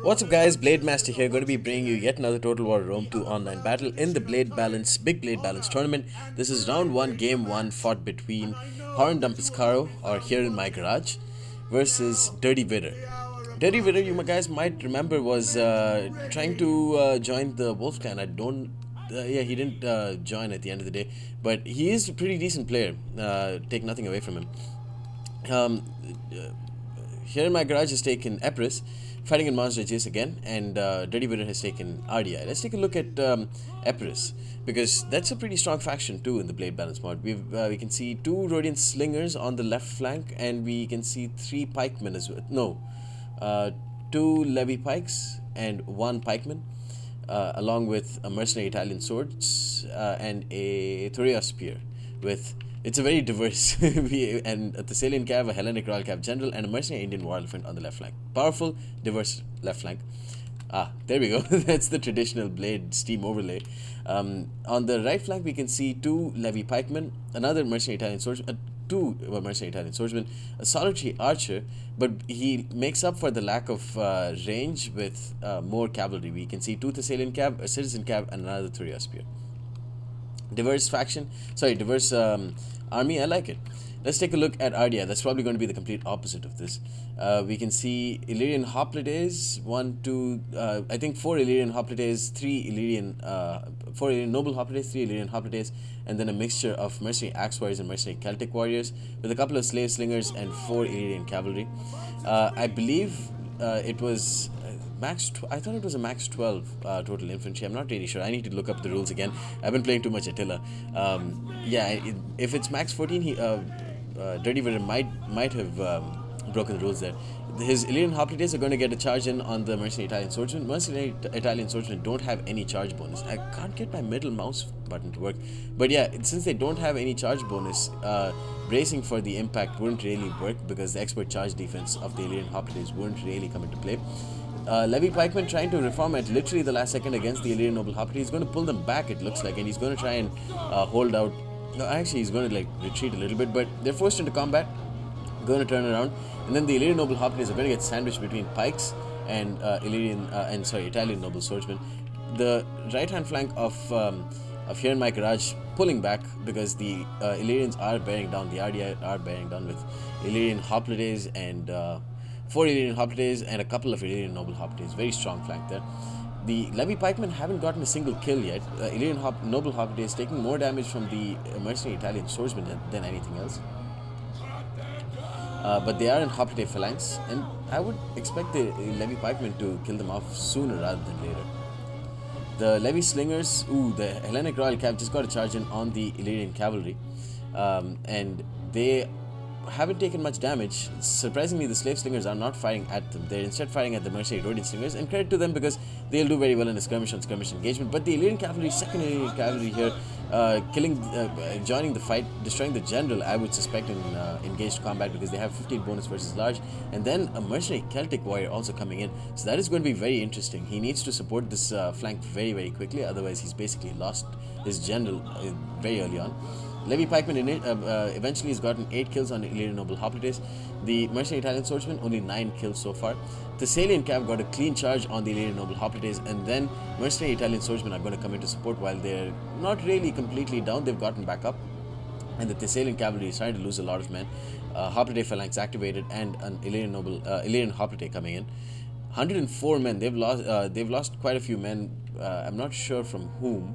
What's up guys, Blade Master here, going to be bringing you yet another Total War Rome 2 online battle in the Big Blade Balance tournament. This is round 1, game 1, fought between Horrendumpiscarro, or Here in My Garage, versus Dirty Vidder. Dirty Vidder, you guys might remember, was trying to join the Wolf Clan. He didn't join at the end of the day, but he is a pretty decent player, take nothing away from him. Um, Here in My Garage has taken Epirus, fighting in Monster Chase again, and Dirty Vidder has taken RDI. Let's take a look at Epirus, because that's a pretty strong faction too in the Blade Balance mod. We can see 2 Rhodian Slingers on the left flank, and we can see 3 Pikemen as well. No, 2 Levy Pikes and 1 Pikeman, along with a Mercenary Italian Swords and a Thorea Spear with... It's a very diverse and a Thessalian Cav, a Hellenic Royal Cav General, and a Mercenary Indian War Elephant on the left flank. Powerful, diverse left flank. There we go. That's the traditional Blade Steam overlay. On the right flank, we can see 2 Levy Pikemen, another Mercenary Italian Swordsman, 2 Mercenary Italian Swordsmen, a Solitary Archer, but he makes up for the lack of range with more cavalry. We can see 2 Thessalian Cav, a Citizen Cav, and another Thorea Spear. Diverse army, I like it. Let's take a look at RDI. That's probably going to be the complete opposite of this. We can see Illyrian Hoplites, 4 Illyrian Hoplites, 4 Illyrian Noble Hoplites, 3 Illyrian Hoplites, and then a mixture of Mercenary Axe Warriors and Mercenary Celtic Warriors, with a couple of Slave Slingers and 4 Illyrian Cavalry. I believe it was... I thought it was a max 12 total infantry. I'm not really sure. I need to look up the rules again. I've been playing too much Attila. If it's max 14, Dirty Vidder might have broken the rules there. His Illyrian Hoplites are going to get a charge in on the Mercenary Italian Swordsman. Mercenary Italian Swordsmen don't have any charge bonus. I can't get my middle mouse button to work. But yeah, since they don't have any charge bonus, bracing for the impact wouldn't really work, because the expert charge defense of the Illyrian Hoplites wouldn't really come into play. Levy Pikeman trying to reform at literally the last second against the Illyrian Noble Hoplite. He's going to pull them back, it looks like, and he's going to try and hold out. No, actually, he's going to retreat a little bit, but they're forced into combat, going to turn around, and then the Illyrian Noble Hoplites are going to get sandwiched between pikes and Italian Noble Swordsmen. The right-hand flank of Here in My Garage pulling back, because the Illyrians are bearing down. The RDI are bearing down with Illyrian Hoplites and 4 Illyrian Hoplites and a couple of Illyrian Noble Hoplites. Very strong flank there. The Levy Pikemen haven't gotten a single kill yet. Illyrian Noble Hoplites taking more damage from the Mercenary Italian Swordsman than anything else. But they are in Hoplite phalanx, and I would expect the Levy Pikemen to kill them off sooner rather than later. The Levy Slingers, the Hellenic Royal Cav just got a charge in on the Illyrian Cavalry, and they haven't taken much damage. Surprisingly, the Slave Slingers are not firing at them. They're instead firing at the Mercenary Rhodian Slingers, and credit to them, because they'll do very well in a skirmish-on-skirmish engagement. But the Illyrian Cavalry, second Illyrian Cavalry here, joining the fight, destroying the General, I would suspect, in engaged combat, because they have 15 bonus versus large, and then a Mercenary Celtic Warrior also coming in. So that is going to be very interesting. He needs to support this flank very, very quickly, otherwise he's basically lost his General very early on. Levy Pikeman eventually has gotten 8 kills on Illyrian Noble Hoplites. The Mercenary Italian Swordsman, only 9 kills so far. The Thessalian Cav got a clean charge on the Illyrian Noble Hoplites, and then Mercenary Italian Swordsmen are going to come into support while they're not really completely down. They've gotten back up, and the Thessalian Cavalry is trying to lose a lot of men. Hoplite Phalanx activated, and an Illyrian Hoplite coming in. 104 men. They've lost quite a few men. I'm not sure from whom.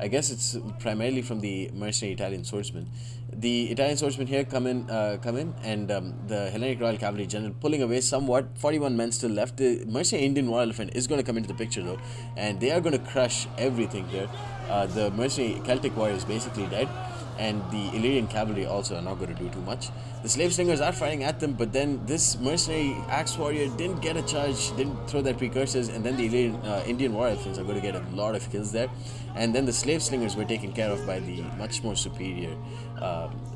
I guess it's primarily from the Mercenary Italian Swordsman. The Italian Swordsmen here come in, and the Hellenic Royal Cavalry General pulling away somewhat. 41 men still left. The Mercenary Indian War Elephant is going to come into the picture though, and they are going to crush everything here. The Mercenary Celtic Warrior is basically dead, and the Illyrian Cavalry also are not going to do too much. The Slave Slingers are firing at them, but then this Mercenary Axe Warrior didn't get a charge, didn't throw their precursors, and then the Illyrian Indian War Elephants are going to get a lot of kills there. And then the Slave Slingers were taken care of by the much more superior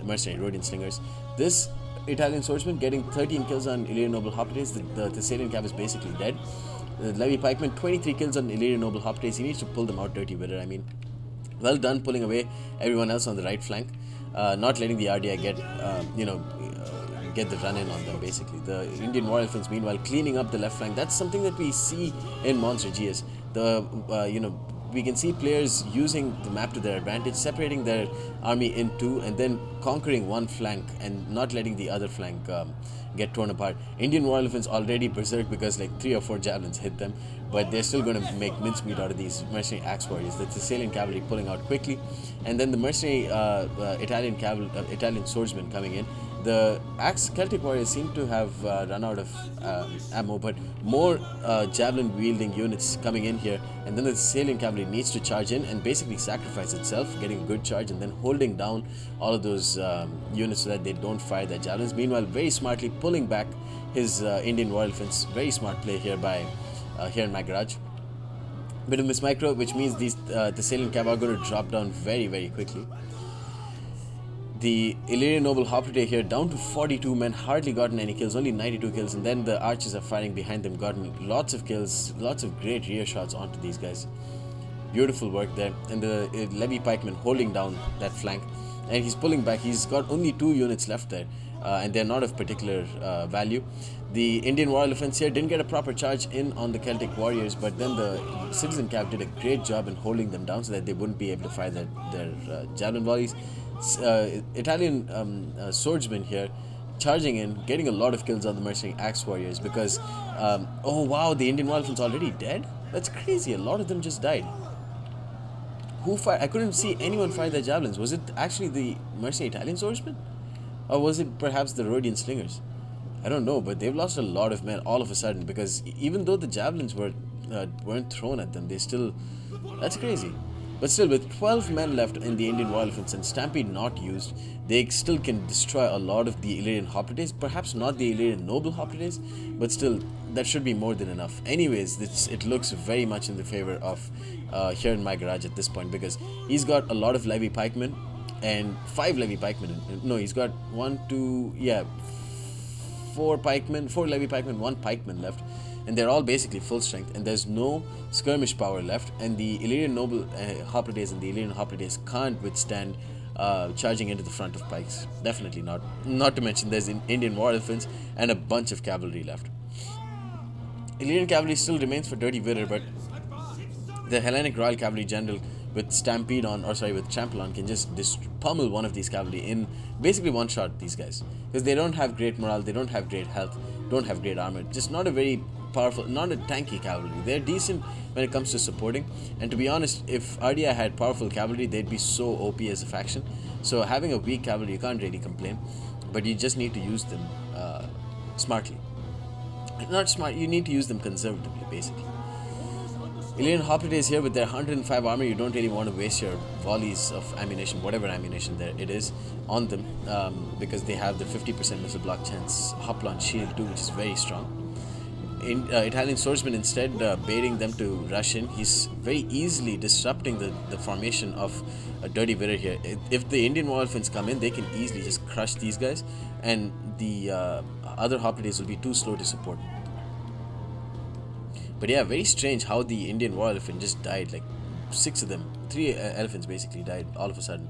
Mercenary Rhodian Slingers. This Italian Swordsman getting 13 kills on Illyrian Noble Hoplites. The Thessalian Cav is basically dead. The Levy Pikeman, 23 kills on Illyrian Noble Hoplites. He needs to pull them out, Dirty Vidder. I mean, well done pulling away everyone else on the right flank, not letting the RDI get the run in on them. Basically, the Indian War Elephants meanwhile cleaning up the left flank. That's something that we see in Monster GS. We can see players using the map to their advantage, separating their army in two, and then conquering one flank and not letting the other flank get torn apart. Indian War Elephants already berserk because like 3 or 4 javelins hit them, but they're still going to make mincemeat out of these mercenary axe warriors. The Thessalian cavalry pulling out quickly, and then the mercenary Italian swordsmen coming in. The Celtic warriors seem to have run out of ammo, but more javelin-wielding units coming in here, and then the Thessalian cavalry needs to charge in and basically sacrifice itself, getting a good charge, and then holding down all of those units so that they don't fire their javelins. Meanwhile, very smartly pulling back his Indian War Elephants. Very smart play here by here in my garage. Bit of mismicro, which means these Thessalian cav are going to drop down very, very quickly. The Illyrian Noble Hoplite here down to 42 men, hardly gotten any kills, only 92 kills, and then the archers are firing behind them, gotten lots of kills, lots of great rear shots onto these guys. Beautiful work there, and the Levy pikeman holding down that flank, and he's pulling back. He's got only 2 units left there, and they're not of particular value. The Indian War Elephants here didn't get a proper charge in on the Celtic warriors, but then the Citizen Cav did a great job in holding them down so that they wouldn't be able to fire their javelin volleys. Italian swordsmen here charging in, getting a lot of kills on the mercenary axe warriors because oh wow, the Indian War Elephants already dead? That's crazy. A lot of them just died. Who fired? I couldn't see anyone fire their javelins. Was it actually the mercenary Italian swordsmen, or was it perhaps the Rhodian slingers? I don't know, but they've lost a lot of men all of a sudden because even though the javelins weren't thrown at them, they still, that's crazy. But still, with 12 men left in the Indian War Elephants and Stampede not used, they still can destroy a lot of the Illyrian Hoplites. Perhaps not the Illyrian Noble Hoplites, but still, that should be more than enough. Anyways, it looks very much in the favor of here in my garage at this point because he's got a lot of Levy pikemen and 5 Levy pikemen. No, he's got 4 pikemen, 4 Levy pikemen, 1 pikeman left. And they're all basically full strength, and there's no skirmish power left, and the Illyrian Noble Hoplites and the Illyrian Hoplites can't withstand charging into the front of pikes. Definitely not. Not to mention there's Indian War Elephants and a bunch of cavalry left. Illyrian cavalry still remains for Dirty Vidder, but the Hellenic Royal Cavalry General with Stampede on, or sorry, with Trample on, can just pummel one of these cavalry in basically one shot. These guys, because they don't have great morale, they don't have great health, don't have great armor, just not a very powerful, not a tanky cavalry. They're decent when it comes to supporting, and to be honest, if Ardia had powerful cavalry, they'd be so OP as a faction. So having a weak cavalry, you can't really complain, but you just need to use them smartly. Not smart, you need to use them conservatively, basically. Illyrian Hoplites here with their 105 armor, you don't really want to waste your volleys of ammunition, whatever ammunition there it is, on them, because they have the 50% missile block chance Hoplon shield too, which is very strong. Italian swordsman instead baiting them to rush in. He's very easily disrupting the formation of a Dirty Vidder here. If the Indian War Elephants come in, they can easily just crush these guys, and the other Hoplites will be too slow to support. But yeah, very strange how the Indian War Elephant just died, like 6 of them. 3 elephants basically died all of a sudden.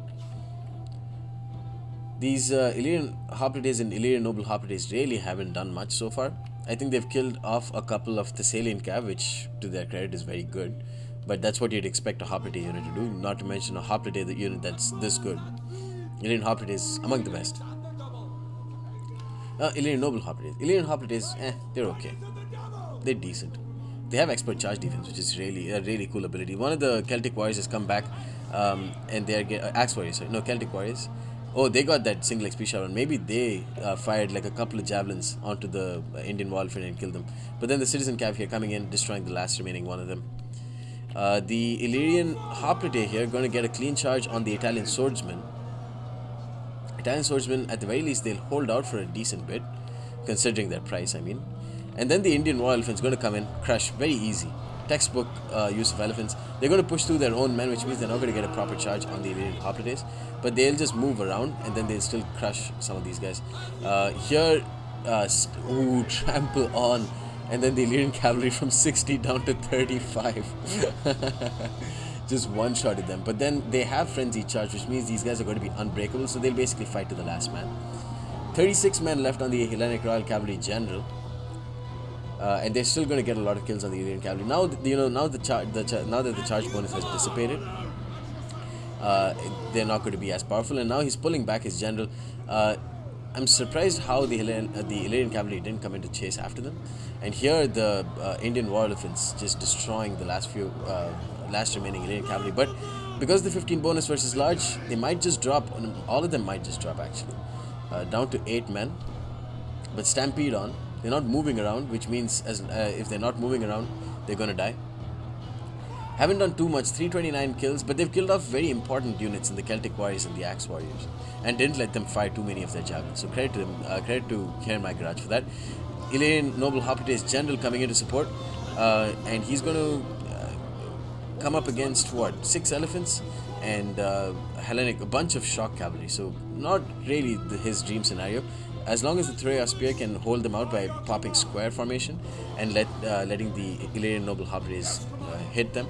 These Illyrian Hoplites and Illyrian Noble Hoplites really haven't done much so far. I think they've killed off a couple of Thessalian cav, which to their credit is very good. But that's what you'd expect a Hoplite unit to do, not to mention a Hoplite unit that's this good. Illyrian Hoplite is among the best. Illyrian Noble Hoplites. Illyrian Hoplites, they're okay. They're decent. They have expert charge defense, which is really a really cool ability. One of the Celtic warriors has come back, and they're Axe warriors. Sorry, no, Celtic warriors. Oh, they got that single XP shot on. Maybe they fired like a couple of javelins onto the Indian War Elephant and killed them. But then the Citizen Cav here coming in, destroying the last remaining one of them. The Illyrian Hoplite here going to get a clean charge on the Italian swordsman. Italian swordsmen, at the very least, they'll hold out for a decent bit, considering their price, I mean. And then the Indian War Elephant's going to come in, crush, very easy. Textbook use of elephants. They're going to push through their own men, which means they're not going to get a proper charge on the Illyrian Hoplites, but they'll just move around and then they'll still crush some of these guys. Here, trample on, and then the Illyrian cavalry from 60 down to 35. Just one-shotted them. But then they have frenzy charge, which means these guys are going to be unbreakable, so they'll basically fight to the last man. 36 men left on the Hellenic Royal Cavalry General. And they're still going to get a lot of kills on the Illyrian cavalry. Now, now that the charge bonus has dissipated, they're not going to be as powerful. And now he's pulling back his general. I'm surprised how the Illyrian cavalry didn't come in to chase after them. And here the Indian war elephants just destroying the last remaining Illyrian cavalry. But because the 15 bonus versus large, they might just drop. All of them might just drop actually, down to 8 men. But stampede on. They're not moving around, which means if they're not moving around, they're going to die. Haven't done too much, 329 kills, but they've killed off very important units in the Celtic Warriors and the Axe Warriors, and didn't let them fire too many of their javelins. So credit to them, credit to Kieran My Garage for that. Illyrian Noble Hoplites General coming into support, and he's going to come up against 6 elephants and Hellenic, a bunch of shock cavalry. So not really his dream scenario. As long as the Thuria Spear can hold them out by popping square formation and letting the Illyrian Noble Hoplites hit them,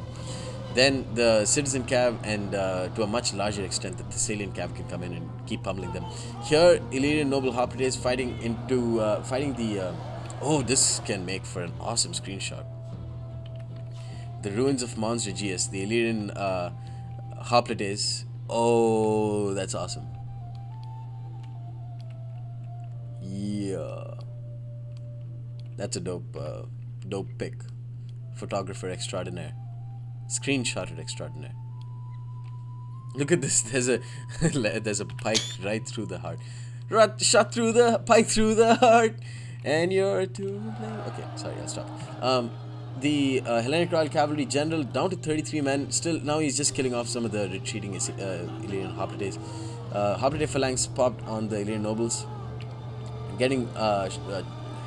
then the Citizen Cav and to a much larger extent the Thessalian Cav can come in and keep pummeling them. Here, Illyrian Noble Hoplites fighting the... oh, this can make for an awesome screenshot. The ruins of Mons Regius, the Illyrian Hoplites. Oh, that's awesome. Yeah, that's a dope pic. Photographer extraordinaire, screenshotter extraordinaire. Look at this. There's a pike right through the heart. Shot through the pike through the heart, and you're to blame. Okay, sorry, I'll stop. The Hellenic Royal Cavalry General down to 33 men. Still, now he's just killing off some of the retreating Illyrian Hoplites. Hoplite phalanx popped on the Illyrian nobles, getting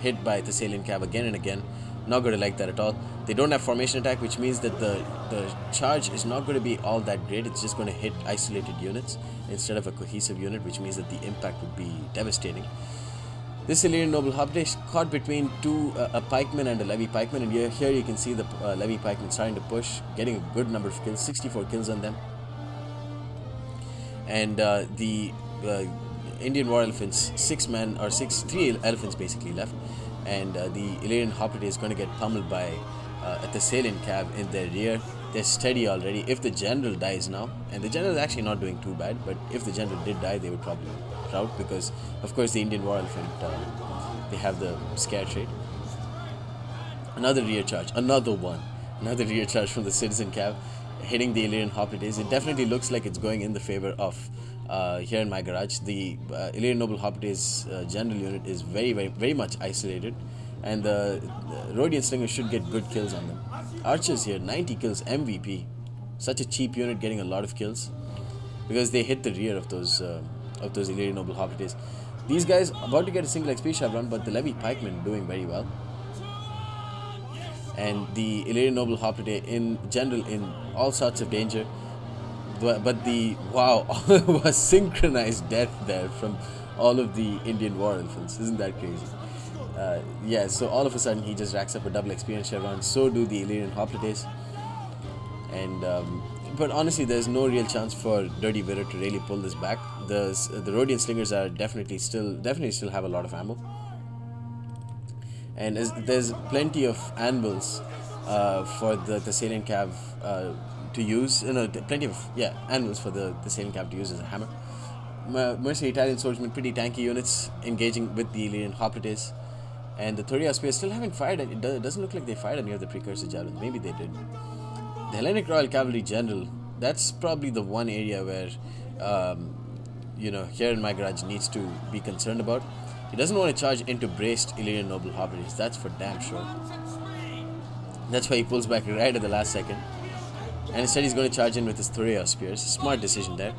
hit by Thessalian Cav again and again. Not going to like that at all. They don't have formation attack, which means that the charge is not going to be all that great. It's just going to hit isolated units instead of a cohesive unit, which means that the impact would be devastating. This Illyrian Noble Hoplite caught between a pikeman and a levy pikeman, and here you can see the levy pikeman starting to push, getting a good number of kills, 64 kills on them. And the Indian war elephants, 3 elephants basically left, and the Illyrian Hoplite is going to get pummeled by a Thessalian Cav in their rear. They're steady already. If the general dies now, and the general is actually not doing too bad, but if the general did die, they would probably rout, because of course the Indian war elephant, they have the scare trait. Another rear charge, another rear charge from the Citizen Cav, hitting the Illyrian Hoplites. It definitely looks like it's going in the favor of here in my garage. The Illyrian Noble Hoplites general unit is very, very, very much isolated, and the Rhodian Slingers should get good kills on them. Archers here, 90 kills, MVP. Such a cheap unit getting a lot of kills because they hit the rear of those Illyrian Noble Hoplites. These guys about to get a single XP chevron, but the Levy Pikemen doing very well. And the Illyrian Noble Hoplite in general in all sorts of danger. But the was synchronized death there from all of the Indian war elephants. Isn't that crazy? Yeah, so all of a sudden he just racks up a double experience chevron. So do the Illyrian Hoplites. And but honestly, there's no real chance for Dirty Vidder to really pull this back. The Rhodian Slingers are definitely still have a lot of ammo. And there's plenty of anvils for the Thessalian Cav to use. Plenty of anvils for the Thessalian Cav to use as a hammer. Mercenary Italian swordsmen, pretty tanky units engaging with the Illyrian Hoplites. And the Thuria Spears still haven't fired. It doesn't look like they fired any of the precursor javelins. Maybe they did. The Hellenic Royal Cavalry General, that's probably the one area where here in my garage needs to be concerned about. He doesn't want to charge into braced Illyrian Noble Hoplites, that's for damn sure. That's why he pulls back right at the last second. And instead he's going to charge in with his Thuria Spears. Smart decision there.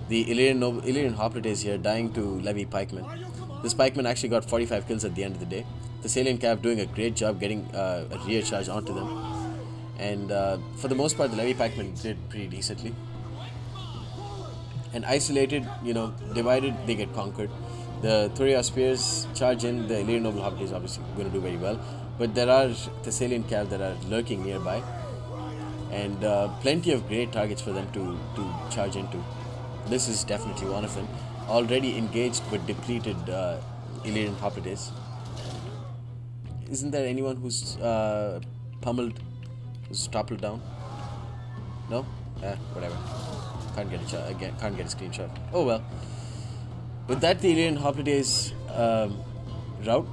The Illyrian Hoplites here dying to Levy Pikemen. This Pikeman actually got 45 kills at the end of the day. The Thessalian Cav doing a great job getting a rear charge onto them. And for the most part, the Levy Pikemen did pretty decently. And isolated, divided, they get conquered. The Thuria Spears charge in, the Illyrian Noble Hoplite is obviously going to do very well. But there are Thessalian Cav that are lurking nearby. And plenty of great targets for them to charge into. This is definitely one of them. already engaged but depleted Illyrian Hoplites. Isn't there anyone who's pummeled, who's toppled down? No? Whatever. Can't get a can't get a screenshot. Oh well. With that, the Illyrian Hoplites route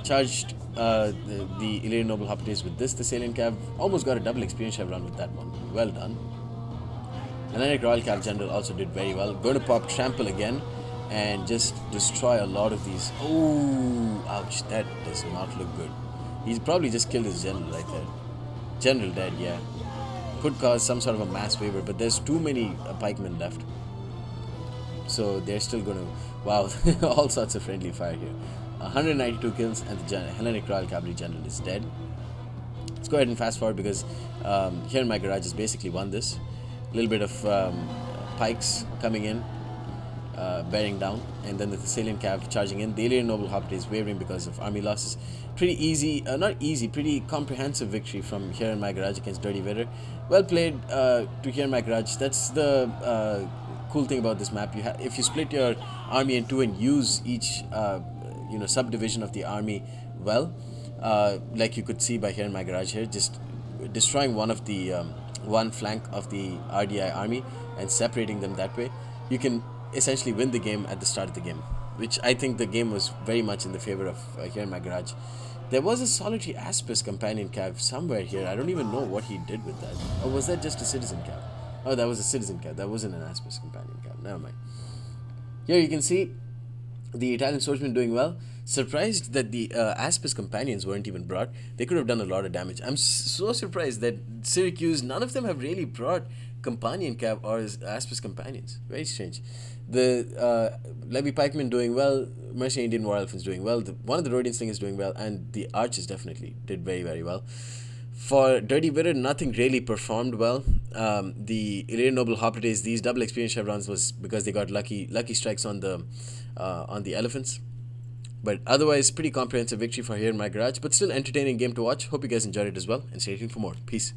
charged the Illyrian Noble Hoplites with this. The Salient Cav almost got a double experience chevron with that one. Well done. Hellenic Royal Cav General also did very well. Going to pop Trample again and just destroy a lot of these. Oh, ouch, that does not look good. He's probably just killed his general right there. General dead, yeah. Could cause some sort of a mass waiver, but there's too many pikemen left. So they're still going to... Wow, all sorts of friendly fire here. 192 kills and the Hellenic Royal Cavalry General is dead. Let's go ahead and fast forward because here in my garage has basically won this. A little bit of pikes coming in, bearing down, and then the Thessalian Cav charging in. The Illyrian Noble Hoplites wavering because of army losses. Pretty easy, not easy, pretty comprehensive victory from here in my garage against Dirty Vidder. Well played to here in my garage. That's the cool thing about this map. If you split your army in two and use each subdivision of the army well, like you could see by here in my garage here, just destroying one of the one flank of the RDI army and separating them that way, you can essentially win the game at the start of the game, which I think the game was very much in the favor of here in my garage. There was a solitary Aspis companion cav somewhere here. I don't even know what he did with that. Or was that just a citizen cav? Oh, that was a citizen cav. That wasn't an Aspis companion cav. Never mind. Here you can see the Italian swordsmen doing well. Surprised that the Aspis companions weren't even brought. They could have done a lot of damage. I'm so surprised that Syracuse, none of them have really brought companion cav or Aspis companions. Very strange. The Levy pikemen doing well. Mercenary Indian war elephants doing well. One of the Rhodian slingers doing well, and the archers definitely did very, very well. For Dirty Vidder, nothing really performed well. The Illyrian Noble Hoplites, these double experience chevrons was because they got lucky strikes on the elephants. But otherwise, pretty comprehensive victory for here in my garage. But still entertaining game to watch. Hope you guys enjoyed it as well. And stay tuned for more. Peace.